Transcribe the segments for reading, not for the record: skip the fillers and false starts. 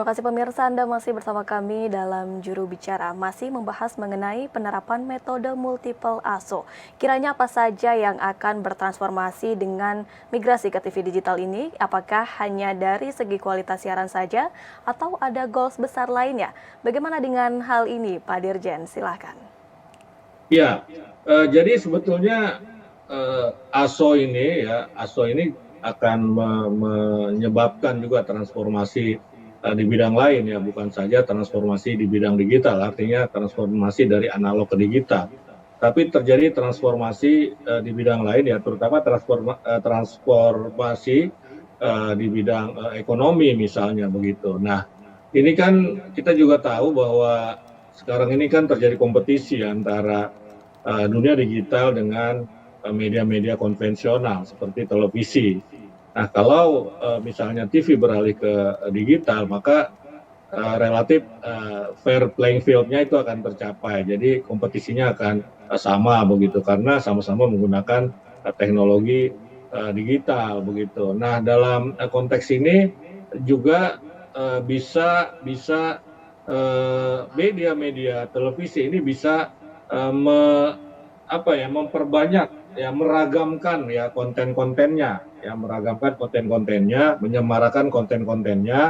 Terima kasih pemirsa, Anda masih bersama kami dalam Juru Bicara, masih membahas mengenai penerapan metode multiple ASO. Kiranya apa saja yang akan bertransformasi dengan migrasi ke TV digital ini? Apakah hanya dari segi kualitas siaran saja atau ada goals besar lainnya? Bagaimana dengan hal ini, Pak Dirjen? Silahkan. Ya, jadi sebetulnya ASO ini akan menyebabkan juga transformasi di bidang lain ya, bukan saja transformasi di bidang digital, artinya transformasi dari analog ke digital. Tapi terjadi transformasi di bidang lain ya, terutama transformasi di bidang ekonomi misalnya begitu. Nah, ini kan kita juga tahu bahwa sekarang ini kan terjadi kompetisi antara dunia digital dengan media-media konvensional seperti televisi. Nah, kalau misalnya TV beralih ke digital, maka relatif fair playing field-nya itu akan tercapai. Jadi kompetisinya akan sama begitu karena sama-sama menggunakan teknologi digital begitu. Nah, dalam konteks ini juga bisa media-media televisi ini bisa memperbanyak ya, meragamkan ya konten-kontennya, menyemarakan konten-kontennya,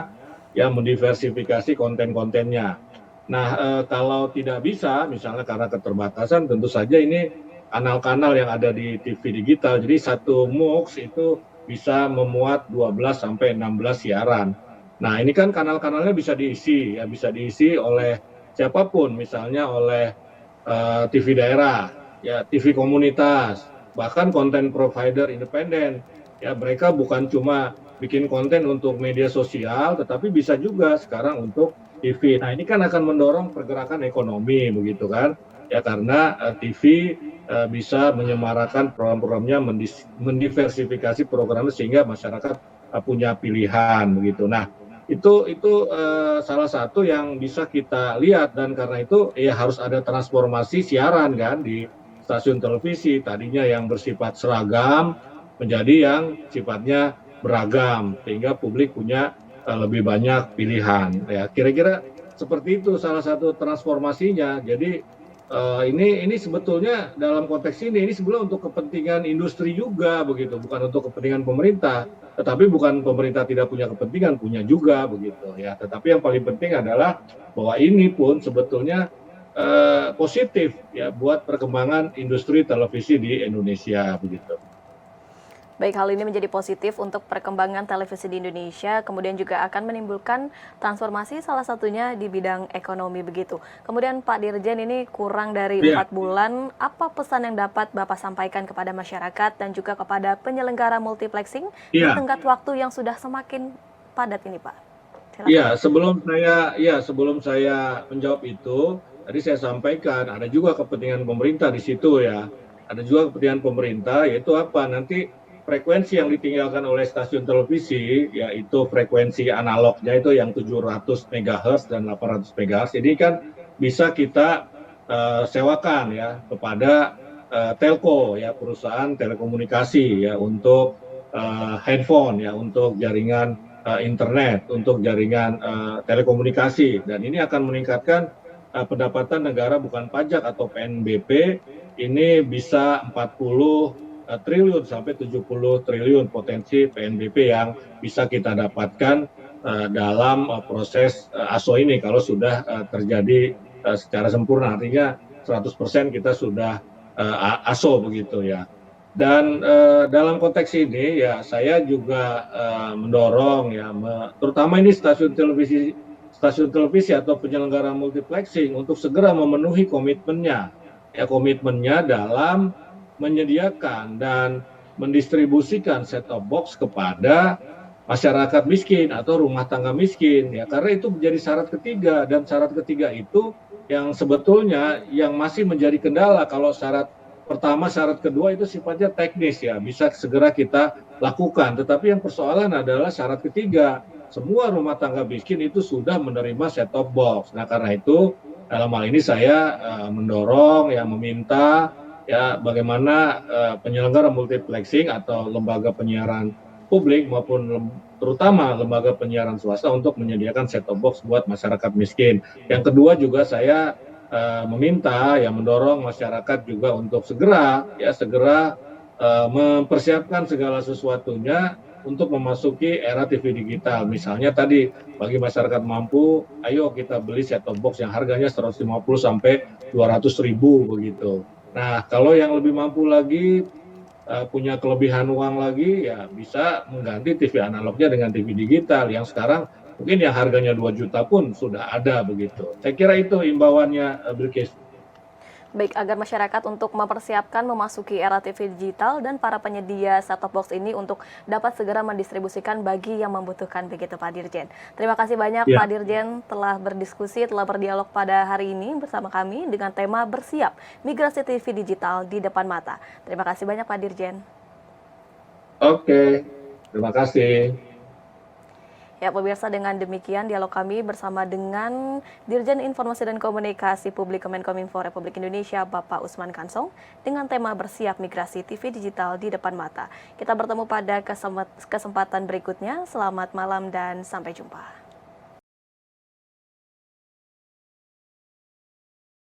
ya mendiversifikasi konten-kontennya. Nah, kalau tidak bisa, misalnya karena keterbatasan, tentu saja ini kanal-kanal yang ada di TV digital. Jadi satu MUX itu bisa memuat 12 sampai 16 siaran. Nah, ini kan kanal-kanalnya bisa diisi oleh siapapun, misalnya oleh TV daerah, ya TV komunitas, bahkan konten provider independen. Ya, mereka bukan cuma bikin konten untuk media sosial, tetapi bisa juga sekarang untuk TV. Nah, ini kan akan mendorong pergerakan ekonomi, begitu kan? Ya, karena TV bisa menyemarakan program-programnya, mendiversifikasi programnya sehingga masyarakat punya pilihan, begitu. Nah, itu salah satu yang bisa kita lihat, dan karena itu ya harus ada transformasi siaran kan di stasiun televisi, tadinya yang bersifat seragam menjadi yang sifatnya beragam sehingga publik punya lebih banyak pilihan ya, kira-kira seperti itu salah satu transformasinya. Jadi ini sebetulnya dalam konteks ini sebetulnya untuk kepentingan industri juga begitu, bukan untuk kepentingan pemerintah. Tetapi bukan pemerintah tidak punya kepentingan, punya juga begitu ya. Tetapi yang paling penting adalah bahwa ini pun sebetulnya positif ya buat perkembangan industri televisi di Indonesia begitu. Baik, hal ini menjadi positif untuk perkembangan televisi di Indonesia, kemudian juga akan menimbulkan transformasi salah satunya di bidang ekonomi begitu. Kemudian Pak Dirjen, ini kurang dari 4 bulan, apa pesan yang dapat Bapak sampaikan kepada masyarakat dan juga kepada penyelenggara multiplexing di tenggat waktu yang sudah semakin padat ini, Pak? Iya, sebelum saya menjawab itu, tadi saya sampaikan ada juga kepentingan pemerintah di situ ya. Ada juga kepentingan pemerintah, yaitu apa? Nanti frekuensi yang ditinggalkan oleh stasiun televisi, yaitu frekuensi analognya itu yang 700 MHz dan 800 MHz, ini kan bisa kita sewakan ya kepada telco ya, perusahaan telekomunikasi ya, untuk handphone ya, untuk jaringan internet, untuk jaringan telekomunikasi, dan ini akan meningkatkan pendapatan negara bukan pajak atau PNBP. Ini bisa 40 triliun sampai 70 triliun potensi PNBP yang bisa kita dapatkan dalam proses ASO ini kalau sudah terjadi secara sempurna, artinya 100% kita sudah ASO begitu ya. Dan dalam konteks ini ya saya juga mendorong ya, terutama ini stasiun televisi atau penyelenggara multiplexing untuk segera memenuhi komitmennya dalam menyediakan dan mendistribusikan set-top box kepada masyarakat miskin atau rumah tangga miskin ya, karena itu menjadi syarat ketiga, dan syarat ketiga itu yang sebetulnya yang masih menjadi kendala. Kalau syarat pertama, syarat kedua itu sifatnya teknis ya, bisa segera kita lakukan, tetapi yang persoalan adalah syarat ketiga, semua rumah tangga miskin itu sudah menerima set-top box. Nah, karena itu dalam hal ini saya mendorong ya, meminta ya bagaimana penyelenggara multiplexing atau lembaga penyiaran publik maupun terutama lembaga penyiaran swasta untuk menyediakan set-top box buat masyarakat miskin. Yang kedua juga saya meminta ya mendorong masyarakat juga untuk segera mempersiapkan segala sesuatunya untuk memasuki era TV digital. Misalnya tadi bagi masyarakat mampu, ayo kita beli set-top box yang harganya 150 sampai 200 ribu begitu. Nah, kalau yang lebih mampu lagi punya kelebihan uang lagi, ya bisa mengganti TV analognya dengan TV digital yang sekarang mungkin yang harganya 2 juta pun sudah ada begitu. Saya kira itu imbauannya, Bilkis. Baik, agar masyarakat untuk mempersiapkan memasuki era TV digital dan para penyedia set-top box ini untuk dapat segera mendistribusikan bagi yang membutuhkan, begitu Pak Dirjen. Terima kasih banyak Ya. Pak Dirjen telah berdiskusi, telah berdialog pada hari ini bersama kami dengan tema bersiap migrasi TV digital di depan mata. Terima kasih banyak Pak Dirjen. Oke, terima kasih. Ya, pemirsa, dengan demikian dialog kami bersama dengan Dirjen Informasi dan Komunikasi Publik Kemenkominfo Republik Indonesia, Bapak Usman Kansong, dengan tema bersiap migrasi TV digital di depan mata. Kita bertemu pada kesempatan berikutnya. Selamat malam dan sampai jumpa.